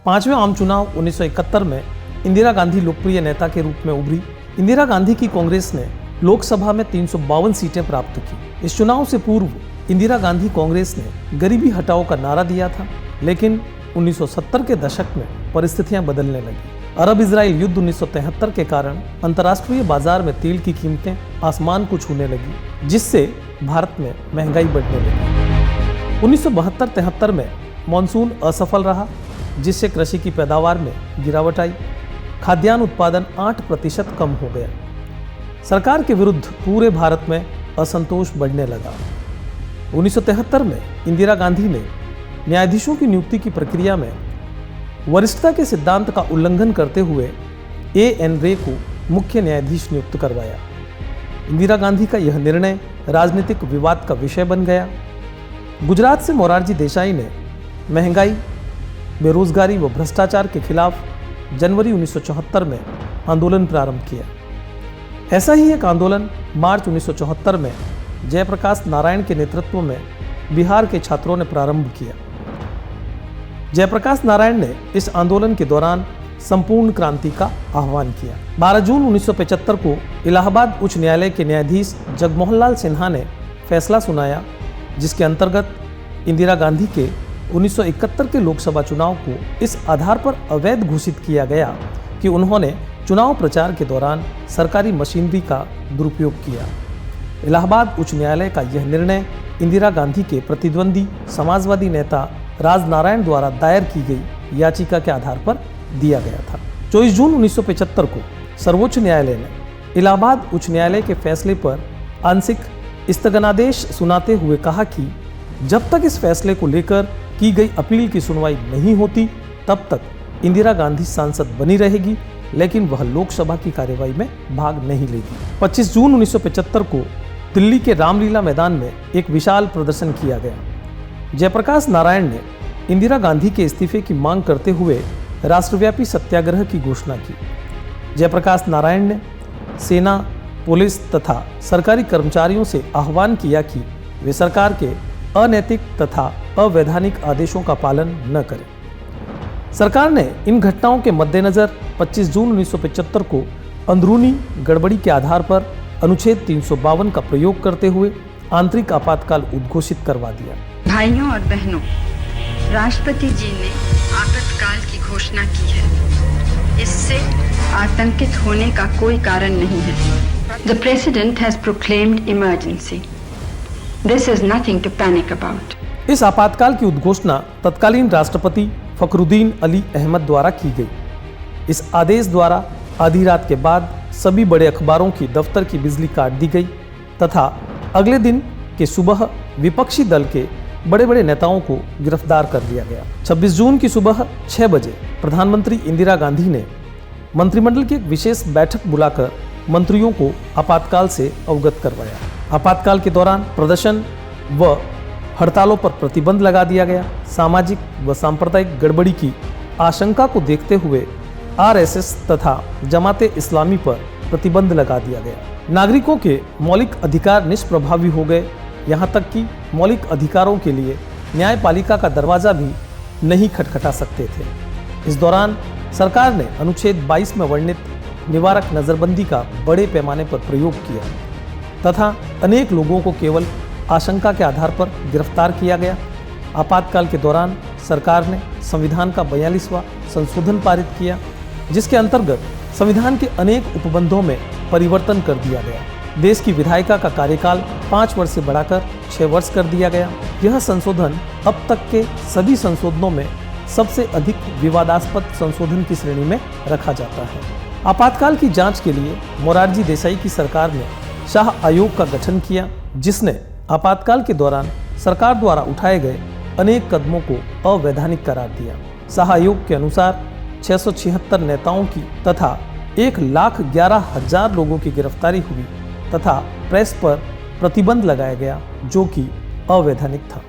पांचवें आम चुनाव 1971 में इंदिरा गांधी लोकप्रिय नेता के रूप में उभरी। इंदिरा गांधी की कांग्रेस ने लोकसभा में 352 सीटें प्राप्त की। इस चुनाव से पूर्व इंदिरा गांधी कांग्रेस ने गरीबी हटाओ का नारा दिया था, लेकिन 1970 के दशक में परिस्थितियां बदलने लगी। अरब इजराइल युद्ध 1973 के कारण अंतर्राष्ट्रीय बाजार में तेल की कीमतें आसमान को छूने लगी, जिससे भारत में महंगाई बढ़ने लगी। 1972-73 में मानसून असफल रहा, जिससे कृषि की पैदावार में गिरावट आई। खाद्यान्न उत्पादन 8% कम हो गया। सरकार के विरुद्ध पूरे भारत में असंतोष बढ़ने लगा। 1973 में इंदिरा गांधी ने न्यायाधीशों की नियुक्ति की प्रक्रिया में वरिष्ठता के सिद्धांत का उल्लंघन करते हुए A.N. रे को मुख्य न्यायाधीश नियुक्त करवाया। इंदिरा गांधी का यह निर्णय राजनीतिक विवाद का विषय बन गया। गुजरात से मोरारजी देसाई ने महंगाई, बेरोजगारी व भ्रष्टाचार के खिलाफ जनवरी 1974 में आंदोलन प्रारंभ किया। ऐसा ही एक आंदोलन मार्च 1974 में जयप्रकाश नारायण के नेतृत्व में बिहार के छात्रों ने प्रारंभ किया। जयप्रकाश नारायण ने इस आंदोलन के दौरान संपूर्ण क्रांति का आह्वान किया। 12 जून 1975 को इलाहाबाद उच्च न्यायालय के न्यायाधीश जगमोहन लाल सिन्हा ने फैसला सुनाया, जिसके अंतर्गत इंदिरा गांधी के 1971 के लोकसभा चुनाव को इस आधार पर अवैध घोषित किया गया कि उन्होंने चुनाव प्रचार के दौरान सरकारी मशीनरी का दुरुपयोग किया। इलाहाबाद उच्च न्यायालय का यह निर्णय इंदिरा गांधी के प्रतिद्वंदी समाजवादी नेता राजनारायण द्वारा दायर की गई याचिका के आधार पर दिया गया था। 24 जून 1975 को सर्वोच्च न्यायालय ने इलाहाबाद उच्च न्यायालय के फैसले पर आंशिक स्थगनादेश सुनाते हुए कहा कि जब तक इस फैसले को लेकर की गई अपील की सुनवाई नहीं होती, तब तक इंदिरा गांधी सांसद बनी रहेगी, लेकिन वह लोकसभा की कार्यवाही में भाग नहीं लेगी। 25 जून 1975 को दिल्ली के रामलीला मैदान में एक विशाल प्रदर्शन किया गया। जयप्रकाश नारायण ने इंदिरा गांधी के इस्तीफे की मांग करते हुए राष्ट्रव्यापी सत्याग्रह की घोषणा की। जयप्रकाश नारायण ने सेना, पुलिस तथा सरकारी कर्मचारियों से आह्वान किया कि वे सरकार के अनैतिक तथा अवैधानिक आदेशों का पालन न करें। सरकार ने इन घटनाओं के मद्देनजर 25 जून 1975 को अंदरूनी गड़बड़ी के आधार पर अनुच्छेद 352 का प्रयोग करते हुए आंतरिक आपातकाल उद्घोषित करवा दिया। भाइयों और बहनों, राष्ट्रपति जी ने आपातकाल की घोषणा की है। इससे आतंकित होने का कोई कारण नहीं है। The President has proclaimed emergency. This is nothing to panic about. इस आपातकाल की उद्घोषणा तत्कालीन राष्ट्रपति फखरुद्दीन अली अहमद द्वारा की गई। इस आदेश द्वारा आधी रात के बाद सभी बड़े अखबारों की दफ्तर की बिजली काट दी गई तथा अगले दिन के सुबह विपक्षी दल के बड़े बड़े नेताओं को गिरफ्तार कर लिया गया। 26 जून की सुबह 6 बजे प्रधानमंत्री इंदिरा गांधी ने मंत्रिमंडल की एक विशेष बैठक बुलाकर मंत्रियों को आपातकाल से अवगत करवाया। आपातकाल के दौरान प्रदर्शन व हड़तालों पर प्रतिबंध लगा दिया गया। सामाजिक व सांप्रदायिक गड़बड़ी की आशंका को देखते हुए RSS तथा जमाते इस्लामी पर प्रतिबंध लगा दिया गया। नागरिकों के मौलिक अधिकार निष्प्रभावी हो गए। यहाँ तक कि मौलिक अधिकारों के लिए न्यायपालिका का दरवाजा भी नहीं खटखटा सकते थे। इस दौरान सरकार ने अनुच्छेद 22 में वर्णित निवारक नज़रबंदी का बड़े पैमाने पर प्रयोग किया तथा अनेक लोगों को केवल आशंका के आधार पर गिरफ्तार किया गया। आपातकाल के दौरान सरकार ने संविधान का 42वां संशोधन पारित किया, जिसके अंतर्गत संविधान के अनेक उपबंधों में परिवर्तन कर दिया गया। देश की विधायिका का कार्यकाल 5 वर्ष से बढ़ाकर 6 वर्ष कर दिया गया। यह संशोधन अब तक के सभी संशोधनों में सबसे अधिक विवादास्पद संशोधन की श्रेणी में रखा जाता है। आपातकाल की जांच के लिए मोरारजी देसाई की सरकार ने शाह आयोग का गठन किया, जिसने आपातकाल के दौरान सरकार द्वारा उठाए गए अनेक कदमों को अवैधानिक करार दिया। शाह आयोग के अनुसार 676 नेताओं की तथा 1,11,000 लोगों की गिरफ्तारी हुई तथा प्रेस पर प्रतिबंध लगाया गया, जो कि अवैधानिक था।